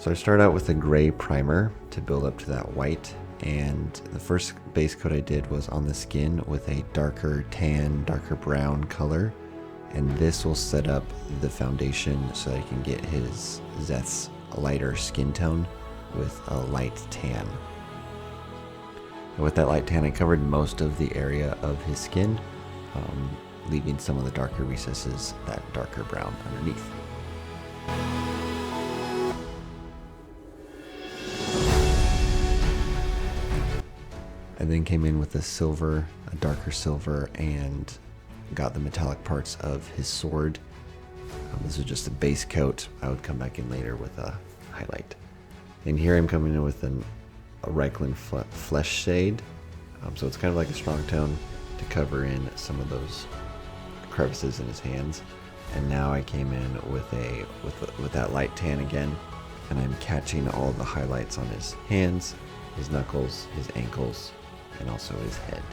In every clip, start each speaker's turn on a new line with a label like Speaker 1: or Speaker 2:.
Speaker 1: So I start out with a gray primer to build up to that white, and the first base coat I did was on the skin with a darker tan, darker brown color, and this will set up the foundation so that I can get his Szeth's lighter skin tone with a light tan. And with that light tan, I covered most of the area of his skin, leaving some of the darker recesses, that darker brown underneath. I then came in with a silver, a darker silver, and got the metallic parts of his sword. This was just a base coat. I would come back in later with a highlight. And here I'm coming in with a Reikland flesh shade. So it's kind of like a strong tone to cover in some of those crevices in his hands. And now I came in with that light tan again, and I'm catching all the highlights on his hands, his knuckles, his ankles, and also his head.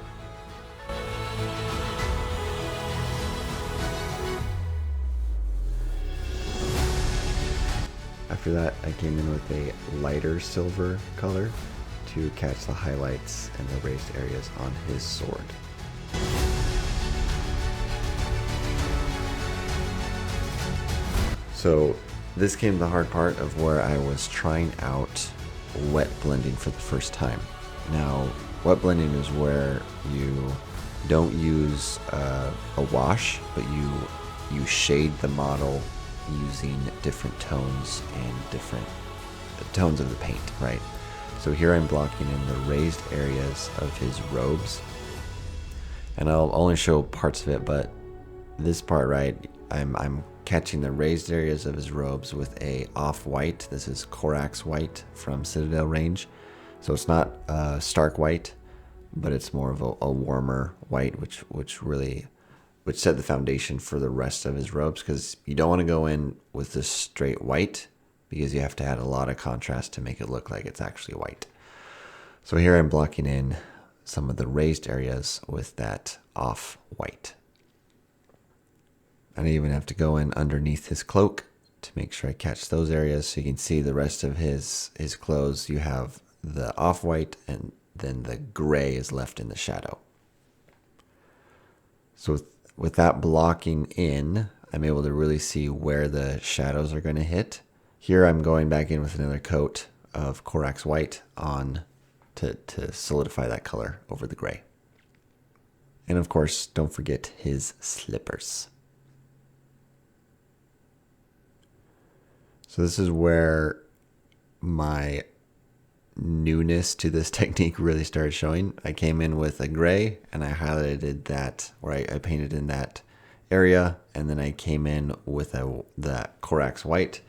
Speaker 1: After that, I came in with a lighter silver color to catch the highlights and the raised areas on his sword. So this came to the hard part of where I was trying out wet blending for the first time. Now, wet blending is where you don't use a wash, but you shade the model using different tones and different tones of the paint, right? So here I'm blocking in the raised areas of his robes, and I'll only show parts of it, but this part, right, I'm catching the raised areas of his robes with a off-white. This is Corax white from Citadel range. So it's not stark white, but it's more of a warmer white, which set the foundation for the rest of his robes, because you don't want to go in with this straight white, because you have to add a lot of contrast to make it look like it's actually white. So here I'm blocking in some of the raised areas with that off-white. And I even have to go in underneath his cloak to make sure I catch those areas, so you can see the rest of his clothes. You have the off-white, and then the gray is left in the shadow. So with that blocking in, I'm able to really see where the shadows are going to hit. Here I'm going back in with another coat of Corax white on to solidify that color over the gray. And of course, don't forget his slippers. So this is where my newness to this technique really started showing. I came in with a gray and I highlighted that, or I painted in that area, and then I came in with the Corax white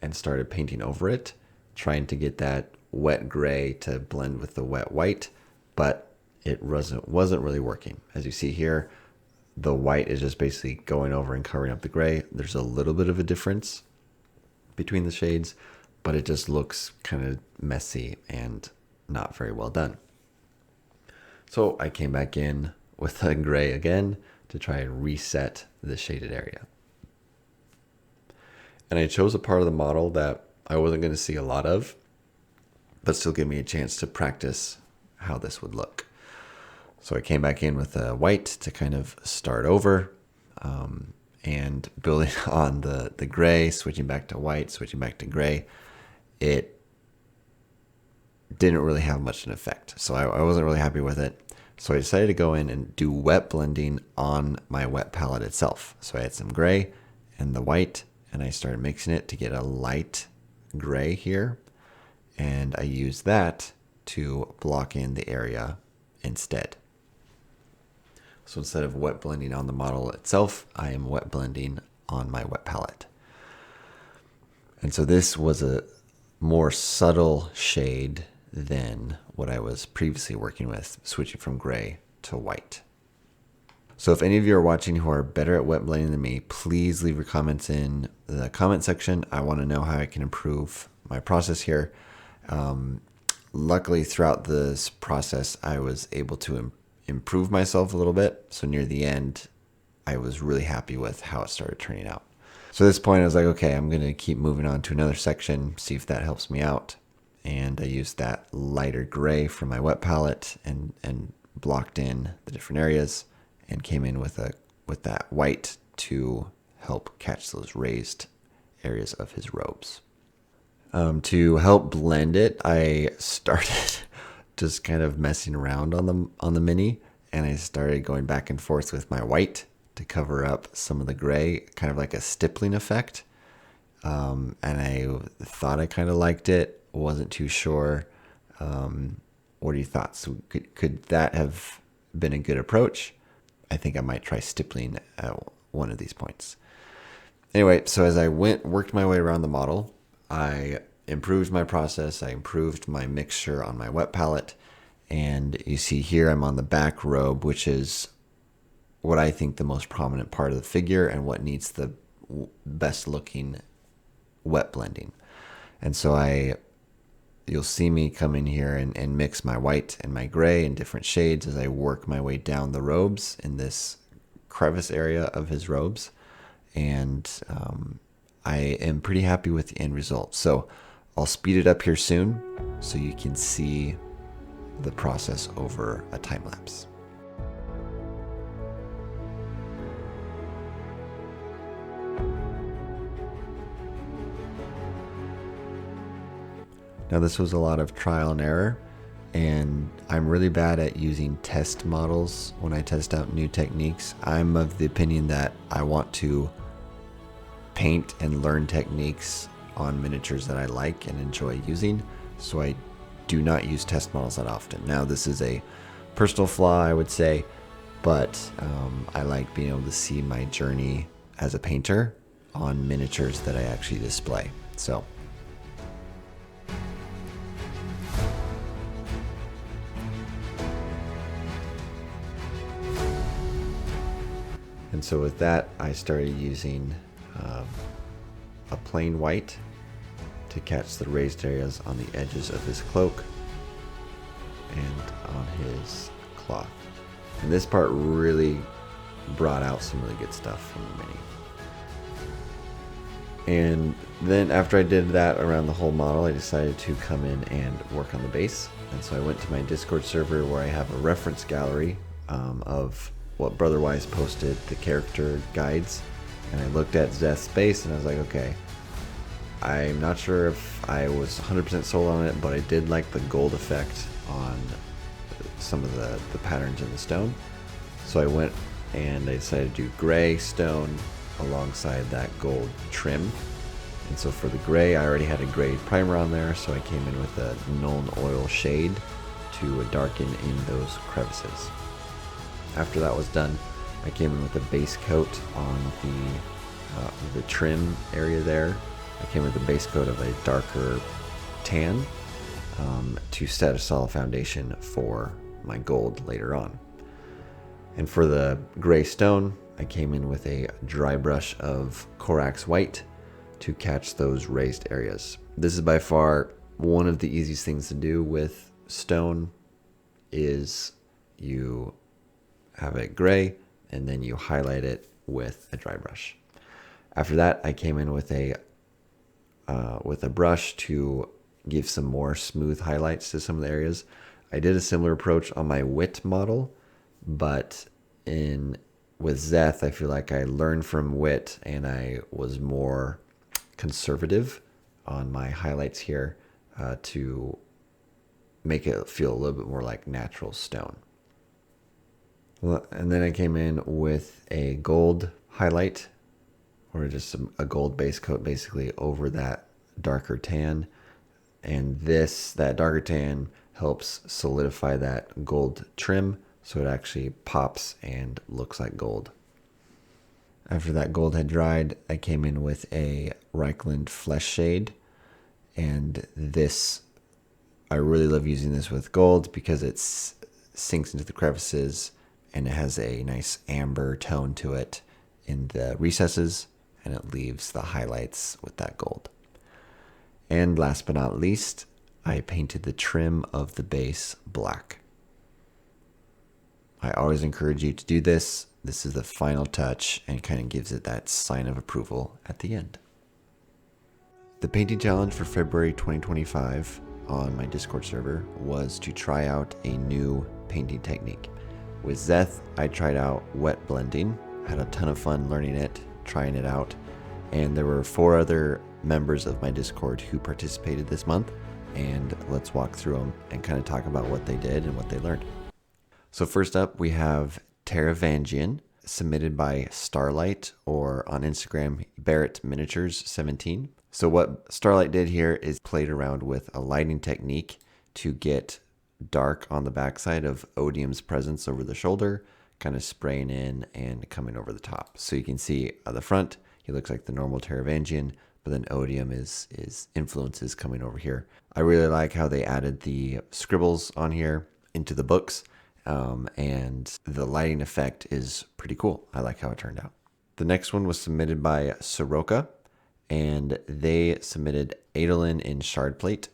Speaker 1: and started painting over it, trying to get that wet gray to blend with the wet white, but it wasn't really working. As you see here, the white is just basically going over and covering up the gray. There's a little bit of a difference between the shades, but it just looks kind of messy and not very well done. So I came back in with a gray again to try and reset the shaded area. And I chose a part of the model that I wasn't going to see a lot of, but still give me a chance to practice how this would look. So I came back in with a white to kind of start over, and building on the gray, switching back to white, switching back to gray. It didn't really have much an effect, so I wasn't really happy with it. So I decided to go in and do wet blending on my wet palette itself. So I had some gray and the white, and I started mixing it to get a light gray here, and I used that to block in the area instead. So instead of wet blending on the model itself, I am wet blending on my wet palette. And so this was a more subtle shade than what I was previously working with, switching from gray to white. So if any of you are watching who are better at wet blending than me, please leave your comments in the comment section. I want to know how I can improve my process here. Luckily, throughout this process, I was able to improve myself a little bit. So near the end, I was really happy with how it started turning out. So at this point, I was like, okay, I'm going to keep moving on to another section, see if that helps me out. And I used that lighter gray from my wet palette and blocked in the different areas and came in with that white to help catch those raised areas of his robes. To help blend it, I started just kind of messing around on the mini, and I started going back and forth with my white to cover up some of the gray, kind of like a stippling effect. And I thought I kind of liked it. Wasn't too sure. What are your thoughts? Could that have been a good approach? I think I might try stippling at one of these points. Anyway, so as I worked my way around the model, I improved my process. I improved my mixture on my wet palette. And you see here I'm on the back robe, which is what I think the most prominent part of the figure and what needs the best looking wet blending. And so you'll see me come in here and mix my white and my gray in different shades as I work my way down the robes in this crevice area of his robes. And I am pretty happy with the end result. So I'll speed it up here soon so you can see the process over a time lapse. Now this was a lot of trial and error, and I'm really bad at using test models when I test out new techniques. I'm of the opinion that I want to paint and learn techniques on miniatures that I like and enjoy using, so I do not use test models that often. Now this is a personal flaw, I would say, but I like being able to see my journey as a painter on miniatures that I actually display. So and so with that, I started using a plain white to catch the raised areas on the edges of his cloak and on his cloth. And this part really brought out some really good stuff from the mini. And then after I did that around the whole model, I decided to come in and work on the base. And so I went to my Discord server where I have a reference gallery of what Brotherwise posted, the character guides. And I looked at Szeth's base and I was like, okay, I'm not sure if I was 100% sold on it, but I did like the gold effect on some of the patterns in the stone. So I went and I decided to do gray stone alongside that gold trim. And so for the gray, I already had a gray primer on there, so I came in with a Nuln Oil shade to darken in those crevices. After that was done, I came in with a base coat on the trim area there. I came with a base coat of a darker tan to set a solid foundation for my gold later on. And for the gray stone, I came in with a dry brush of Corax white to catch those raised areas. This is by far one of the easiest things to do with stone. Is you have it gray and then you highlight it with a dry brush. After that, I came in with a brush to give some more smooth highlights to some of the areas. I did a similar approach on my Wit model, but with Szeth, I feel like I learned from Wit and I was more conservative on my highlights here to make it feel a little bit more like natural stone. Well, and then I came in with a gold highlight, or just a gold base coat basically over that darker tan. And that darker tan helps solidify that gold trim so it actually pops and looks like gold. After that gold had dried, I came in with a Reichland Flesh shade. And this, I really love using this with gold because it sinks into the crevices and it has a nice amber tone to it in the recesses, and it leaves the highlights with that gold. And last but not least, I painted the trim of the base black. I I always encourage you to do this. This is the final touch and kind of gives it that sign of approval at the end. The painting challenge for February 2025 on my Discord server was to try out a new painting technique. With Szeth, I tried out wet blending, had a ton of fun learning it, trying it out, and there were 4 other members of my Discord who participated this month, and let's walk through them and kind of talk about what they did and what they learned. So first up, we have Teravangian, submitted by Starlight, or on Instagram, Barrett Miniatures 17. So what Starlight did here is played around with a lighting technique to get dark on the backside of Odium's presence over the shoulder, kind of spraying in and coming over the top. So you can see at the front, he looks like the normal Teravangian, but then Odium is influences coming over here. I really like how they added the scribbles on here into the books, and the lighting effect is pretty cool. I like how it turned out. The next one was submitted by Soroka, and they submitted Adolin in shard plate,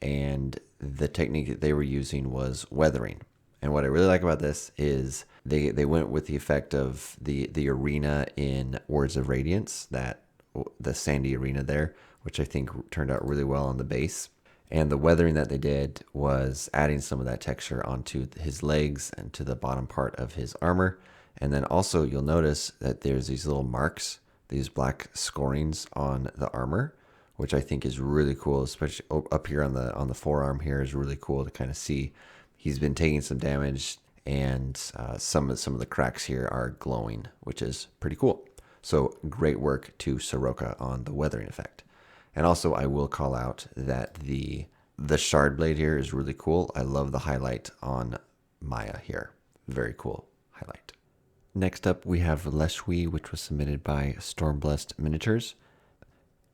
Speaker 1: and the technique that they were using was weathering. And what I really like about this is they went with the effect of the arena in Words of Radiance, the sandy arena there, which I think turned out really well on the base. And the weathering that they did was adding some of that texture onto his legs and to the bottom part of his armor. And then also you'll notice that there's these little marks, these black scorings on the armor, which I think is really cool, especially up here on the forearm here is really cool to kind of see. He's been taking some damage, and some of the cracks here are glowing, which is pretty cool. So great work to Soroka on the weathering effect. And also I will call out that the shard blade here is really cool. I love the highlight on Maya here. Very cool highlight. Next up we have Leshwi, which was submitted by Stormblessed Miniatures.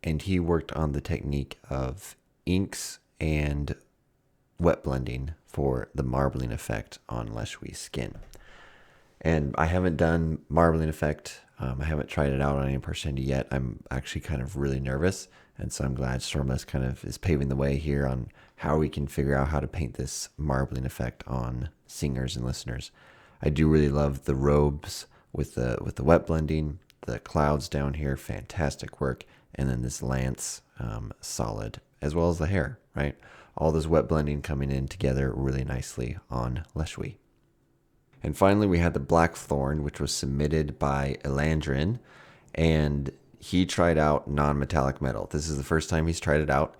Speaker 1: And he worked on the technique of inks and wet blending for the marbling effect on Leshwi's skin. And I haven't done marbling effect. I haven't tried it out on any Parshendi yet. I'm actually kind of really nervous. And so I'm glad Stormless kind of is paving the way here on how we can figure out how to paint this marbling effect on singers and listeners. I do really love the robes with the wet blending, the clouds down here, fantastic work. And then this lance, solid, as well as the hair, right? All this wet blending coming in together really nicely on Leshwi. And finally, we had the Blackthorn, which was submitted by Elandrin, and he tried out non-metallic metal. This is the first time he's tried it out,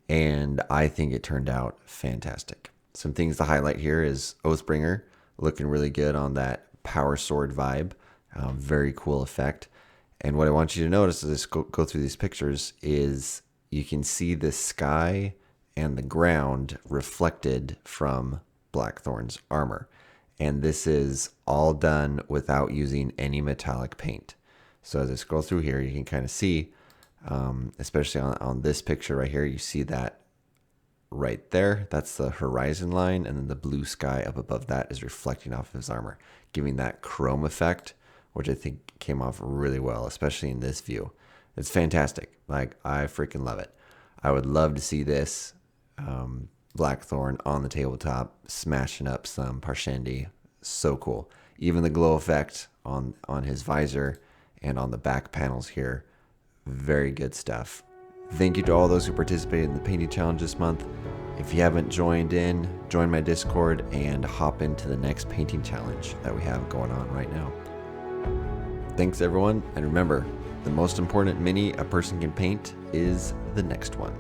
Speaker 1: and I think it turned out fantastic. Some things to highlight here is Oathbringer, looking really good on that power sword vibe. Very cool effect. And what I want you to notice as I go through these pictures is you can see the sky and the ground reflected from Blackthorn's armor. And this is all done without using any metallic paint. So as I scroll through here, you can kind of see, especially on this picture right here, you see that right there. That's the horizon line, and then the blue sky up above that is reflecting off of his armor, giving that chrome effect, which I think came off really well, especially in this view. It's fantastic. Like, I freaking love it. I would love to see this Blackthorn on the tabletop, smashing up some Parshendi. So cool. Even the glow effect on his visor and on the back panels here. Very good stuff. Thank you to all those who participated in the painting challenge this month. If you haven't joined in, join my Discord and hop into the next painting challenge that we have going on right now. Thanks everyone, and remember, the most important mini a person can paint is the next one.